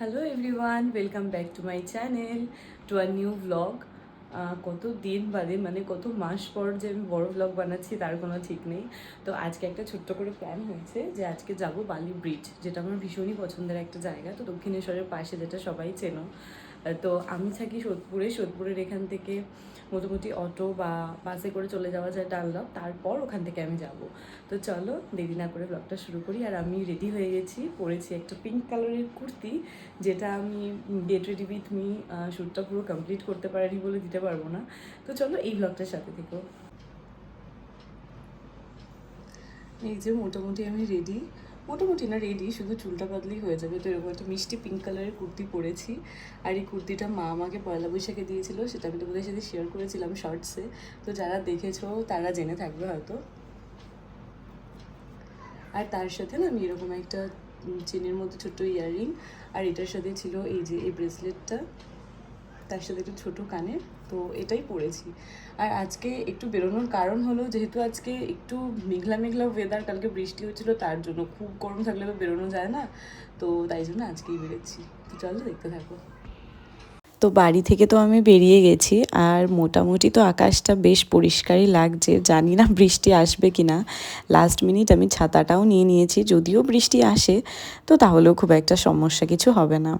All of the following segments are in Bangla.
Hello everyone, welcome back to my channel, to a new vlog. কত দিন বাদে, মানে কত মাস পর যে আমি বড় ভ্লগ বানাচ্ছি তার কোনো ঠিক নেই। তো আজকে একটা ছোট্ট করে প্ল্যান হয়েছে যে আজকে যাব বালি ব্রিজ, যেটা আমার ভীষণই পছন্দের একটা জায়গা। তো দক্ষিণেশ্বরের পাশে, যেটা সবাই চেনো। তো আমি থাকি সোদপুরের এখান থেকে মোটামুটি অটো বা বাসে করে চলে যাওয়া যায় ডানলপ, তারপর ওখান থেকে আমি যাব। তো চলো দেরি না করে ব্লগটা শুরু করি। আর আমি রেডি হয়ে গেছি, পরেছি একটা পিঙ্ক কালারের কুর্তি, যেটা আমি গেট রেডি উইথ মি শ্যুটটা পুরো কমপ্লিট করতে পারিনি বলে দিতে পারবো না। তো চলো এই ব্লগটার সাথে থেকো। এই যে মোটামুটি আমি রেডি, মোটামুটি না রেডি, শুধু চুলটা বাদলেই হয়ে যাবে। তো এরকম একটা মিষ্টি পিঙ্ক কালারের কুর্তি পরেছি। আর এই কুর্তিটা মা আমাকে পয়লা বৈশাখে দিয়েছিল, সেটা আমি তোমাদের সাথে শেয়ার করেছিলাম শর্টসে। তো যারা দেখেছো তারা জেনে থাকবে হয়তো। আর তার সাথে না আমি এরকম একটা চেনের মধ্যে ছোট্ট ইয়াররিং, আর এটার সাথে ছিল এই যে এই ব্রেসলেটটা, তার সাথে একটু ছোটো কানের। তো এটাই পরেছি। আর আজকে একটু বেরোনোর কারণ হলো, যেহেতু আজকে একটু মেঘলা মেঘলা ওয়েদার, কালকে বৃষ্টি হচ্ছিল, তার জন্য। খুব গরম থাকলে তো বেরোনো যায় না, তো তাই জন্য আজকেই বেরোচ্ছি। তো চলো দেখতে থাকো। তো বাড়ি থেকে তো আমি বেরিয়ে গেছি, আর মোটামুটি তো আকাশটা বেশ পরিষ্কারই লাগছে। জানি না বৃষ্টি আসবে কি না। লাস্ট মিনিট আমি ছাতাটাও নিয়ে নিয়েছি, যদিও বৃষ্টি আসে তো তাহলেও খুব একটা সমস্যা কিছু হবে না।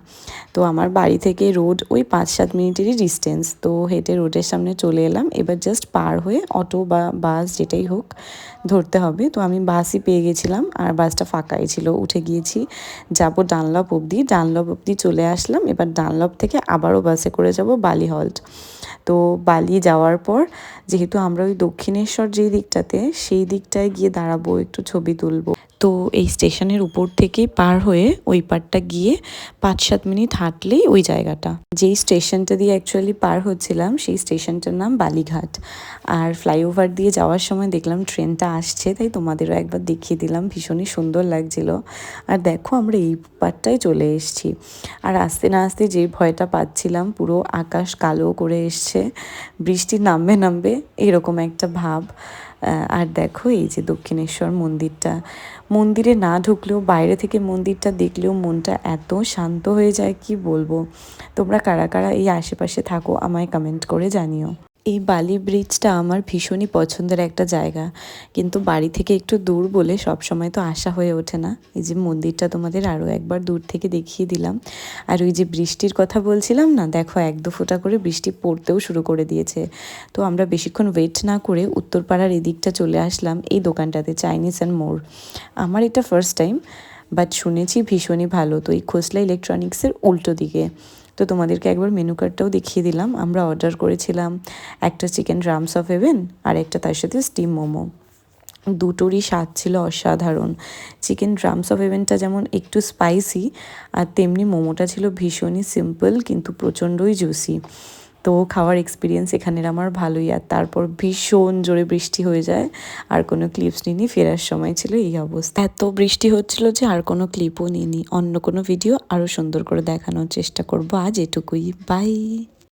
তো আমার বাড়ি থেকে রোড ওই 5-7 মিনিটেরই ডিস্টেন্স। তো হেঁটে রোডের সামনে চলে এলাম, এবার জাস্ট পার হয়ে অটো বা বাস যেটাই হোক ধরতে হবে। তো আমি বাসই পেয়ে গেছিলাম, আর বাসটা ফাঁকাই ছিল, উঠে গিয়েছি। যাবো ডানলপ অবধি চলে আসলাম। এবার ডানলপ থেকে আবারও বাসে করে যাব বালি হল্ট। তো বালি যাওয়ার পর, যেহেতু আমরা ওই দক্ষিণেশ্বর যেই দিকটাতে, সেই দিকটায় গিয়ে দাঁড়াবো, একটু ছবি তুলবো। তো এই স্টেশনের উপর থেকেই পার হয়ে ওই পারটা গিয়ে 5-7 মিনিট হাঁটলেই ওই জায়গাটা। যেই স্টেশনটা দিয়ে অ্যাকচুয়ালি পার হচ্ছিলাম, সেই স্টেশনটার নাম বালিঘাট। আর ফ্লাইওভার দিয়ে যাওয়ার সময় দেখলাম ট্রেনটা আসছে, তাই তোমাদেরও একবার দেখিয়ে দিলাম। ভীষণই সুন্দর লাগছিল। আর দেখো আমরা এই পারটায় চলে এসেছি। আর আসতে না আসতে যে ভয়টা পাচ্ছিলাম, পুরো আকাশ কালো করে এসছে, বৃষ্টি নামবে এরকম একটা ভাব। আর দেখো এই যে দক্ষিণেশ্বর মন্দিরটা, মন্দিরে না ঢুকলেও বাইরে থেকে মন্দিরটা দেখলেও মনটা এত শান্ত হয়ে যায়, কি বলবো। তোমরা কারা কারা এই আশেপাশে থাকো আমায় কমেন্ট করে জানিও। এই বালি ব্রিজটা আমার ভীষণই পছন্দের একটা জায়গা, কিন্তু বাড়ি থেকে একটু দূর বলে সব সময় তো আসা হয়ে ওঠে না। এই যে মন্দিরটা তোমাদের আরও একবার দূর থেকে দেখিয়ে দিলাম। আর ওই যে বৃষ্টির কথা বলছিলাম না, দেখো 1-2 ফোঁটা করে বৃষ্টি পড়তেও শুরু করে দিয়েছে। তো আমরা বেশিক্ষণ ওয়েট না করে উত্তরপাড়ার এদিকটা চলে আসলাম, এই দোকানটাতে, চাইনিজ অ্যান্ড মোর। আমার এটা ফার্স্ট টাইম, বাট শুনেছি ভীষণই ভালো। তো এই খোসলা ইলেকট্রনিক্সের উল্টো দিকে। তো তোমাদেরকে একবার মেনু কার্ডটাও দেখিয়ে দিলাম। আমরা অর্ডার করেছিলাম একটা চিকেন ড্রামস অফ হেভেন, আর একটা তার সাথে স্টিম মোমো। দুটোরই স্বাদ ছিল অসাধারণ। চিকেন ড্রামস অফ হেভেনটা যেমন একটু স্পাইসি, আর তেমনি মোমোটা ছিল ভীষণই সিম্পল কিন্তু প্রচণ্ডই জুসি। তো খাওয়ার এক্সপিরিয়েন্স এখানের আমার ভালোই। আর তারপর ভীষণ জোরে বৃষ্টি হয়ে যায়, আর কোনো ক্লিপস নিইনি। ফেরার সময় ছিল এই অবস্থা, এত বৃষ্টি হচ্ছিল যে আর কোনো ক্লিপও নিইনি। অন্য কোনো ভিডিও আরও সুন্দর করে দেখানোর চেষ্টা করবো। আজ এটুকুই, বাই।